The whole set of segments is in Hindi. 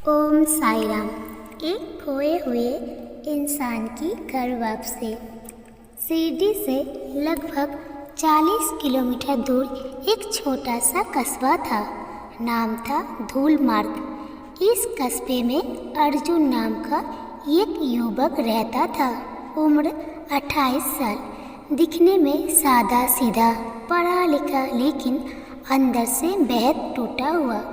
ओम साई राम। एक खोए हुए इंसान की घर वापसी। शिरडी से लगभग 40 किलोमीटर दूर एक छोटा सा कस्बा था। नाम था धूल मार्ग। इस कस्बे में अर्जुन नाम का एक युवक रहता था। उम्र 28 साल। दिखने में सादा सीधा, पढ़ा लिखा, लेकिन अंदर से बेहद टूटा हुआ।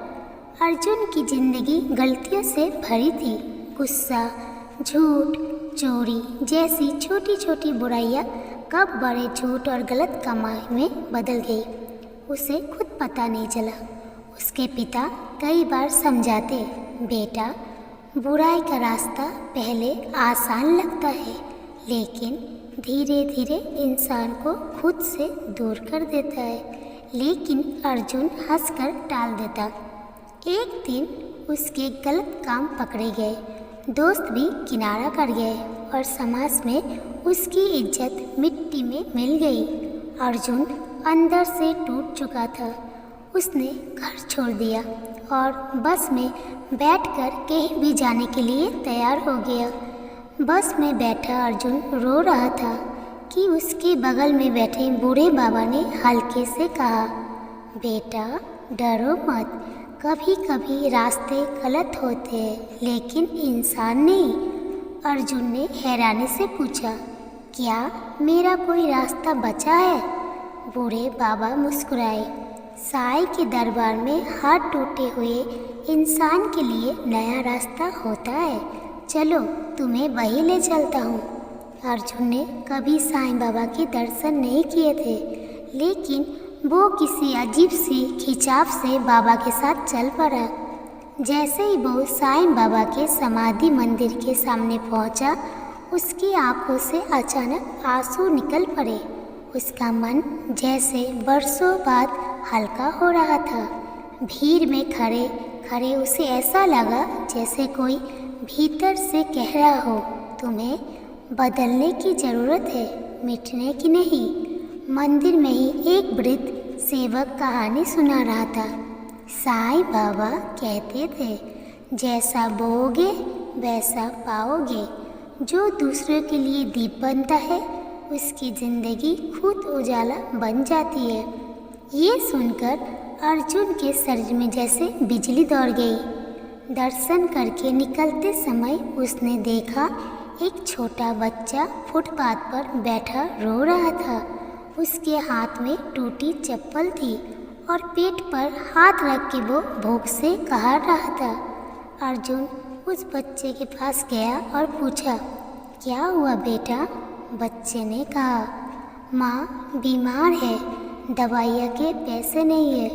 अर्जुन की जिंदगी गलतियों से भरी थी। गुस्सा, झूठ, चोरी जैसी छोटी छोटी बुराइयां कब बड़े झूठ और गलत कमाई में बदल गई, उसे खुद पता नहीं चला। उसके पिता कई बार समझाते, बेटा, बुराई का रास्ता पहले आसान लगता है, लेकिन धीरे धीरे इंसान को खुद से दूर कर देता है। लेकिन अर्जुन हंसकर टाल देता। एक दिन उसके गलत काम पकड़े गए, दोस्त भी किनारा कर गए और समाज में उसकी इज्जत मिट्टी में मिल गई। अर्जुन अंदर से टूट चुका था। उसने घर छोड़ दिया और बस में बैठकर कहीं भी जाने के लिए तैयार हो गया। बस में बैठा अर्जुन रो रहा था कि उसके बगल में बैठे बूढ़े बाबा ने हल्के से कहा, बेटा, डरो मत। कभी कभी रास्ते गलत होते हैं, लेकिन इंसान नहीं। अर्जुन ने हैरानी से पूछा, क्या मेरा कोई रास्ता बचा है? बूढ़े बाबा मुस्कुराए। साईं के दरबार में हाथ टूटे हुए इंसान के लिए नया रास्ता होता है। चलो, तुम्हें वहीं ले चलता हूँ। अर्जुन ने कभी साईं बाबा के दर्शन नहीं किए थे, लेकिन वो किसी अजीब सी खिंचाव से बाबा के साथ चल पड़ा। जैसे ही वो साईं बाबा के समाधि मंदिर के सामने पहुंचा, उसकी आंखों से अचानक आंसू निकल पड़े। उसका मन जैसे बरसों बाद हल्का हो रहा था। भीड़ में खड़े खड़े उसे ऐसा लगा जैसे कोई भीतर से कह रहा हो, तुम्हें बदलने की ज़रूरत है, मिटने की नहीं। मंदिर में ही एक वृद्ध सेवक कहानी सुना रहा था। साईं बाबा कहते थे, जैसा बोओगे वैसा पाओगे। जो दूसरों के लिए दीप बनता है, उसकी ज़िंदगी खुद उजाला बन जाती है। ये सुनकर अर्जुन के शरीर में जैसे बिजली दौड़ गई। दर्शन करके निकलते समय उसने देखा एक छोटा बच्चा फुटपाथ पर बैठा रो रहा था। उसके हाथ में टूटी चप्पल थी और पेट पर हाथ रख के वो भूख से कहा रहा था। अर्जुन उस बच्चे के पास गया और पूछा, क्या हुआ बेटा? बच्चे ने कहा, माँ बीमार है, दवाइयाँ के पैसे नहीं है,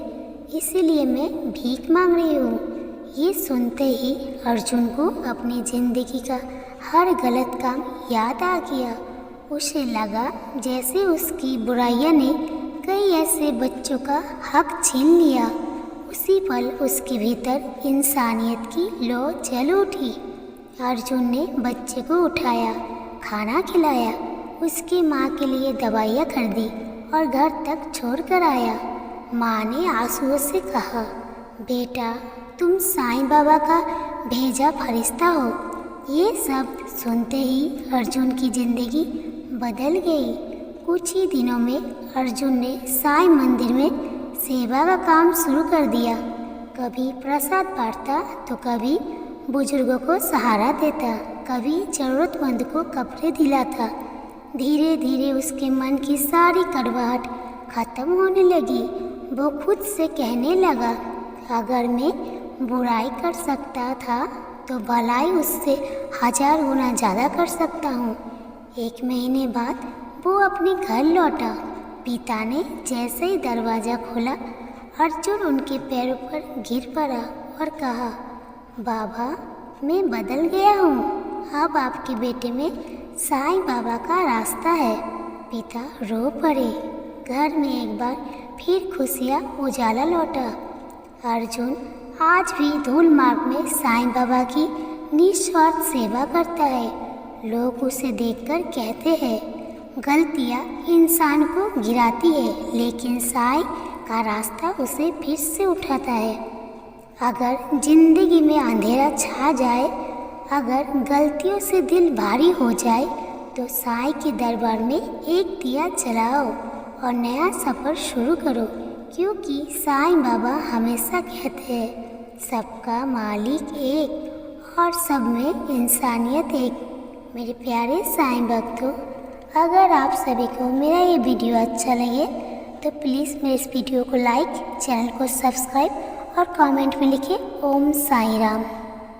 इसीलिए मैं भीख मांग रही हूँ। ये सुनते ही अर्जुन को अपनी ज़िंदगी का हर गलत काम याद आ गया। उसे लगा जैसे उसकी बुराइयों ने कई ऐसे बच्चों का हक छीन लिया। उसी पल उसके भीतर इंसानियत की लौ जल उठी। अर्जुन ने बच्चे को उठाया, खाना खिलाया, उसकी माँ के लिए दवाइयाँ खरीदी और घर तक छोड़ कर आया। माँ ने आंसुओं से कहा, बेटा, तुम साईं बाबा का भेजा फरिश्ता हो। ये शब्द सुनते ही अर्जुन की ज़िंदगी बदल गई। कुछ ही दिनों में अर्जुन ने साईं मंदिर में सेवा का काम शुरू कर दिया। कभी प्रसाद बांटता तो कभी बुजुर्गों को सहारा देता, कभी ज़रूरतमंद को कपड़े दिलाता। धीरे धीरे उसके मन की सारी कड़वाहट खत्म होने लगी। वो खुद से कहने लगा, अगर मैं बुराई कर सकता था तो भलाई उससे 1000 गुना ज़्यादा कर सकता हूँ। एक महीने बाद वो अपने घर लौटा। पिता ने जैसे ही दरवाज़ा खोला, अर्जुन उनके पैरों पर गिर पड़ा और कहा, बाबा, मैं बदल गया हूँ। अब आपके बेटे में साईं बाबा का रास्ता है। पिता रो पड़े। घर में एक बार फिर खुशियाँ उजाला लौटा। अर्जुन आज भी धूल मार्ग में साईं बाबा की निस्वार्थ सेवा करता है। लोग उसे देखकर कहते हैं, गलतियाँ इंसान को गिराती है, लेकिन साईं का रास्ता उसे फिर से उठाता है। अगर जिंदगी में अंधेरा छा जाए, अगर गलतियों से दिल भारी हो जाए, तो साईं के दरबार में एक दिया जलाओ और नया सफ़र शुरू करो। क्योंकि साईं बाबा हमेशा कहते हैं, सबका मालिक एक और सब में इंसानियत एक। मेरे प्यारे साईं भक्तों, अगर आप सभी को मेरा ये वीडियो अच्छा लगे तो प्लीज़ मेरे इस वीडियो को लाइक, चैनल को सब्सक्राइब और कमेंट में लिखें ओम साईं राम।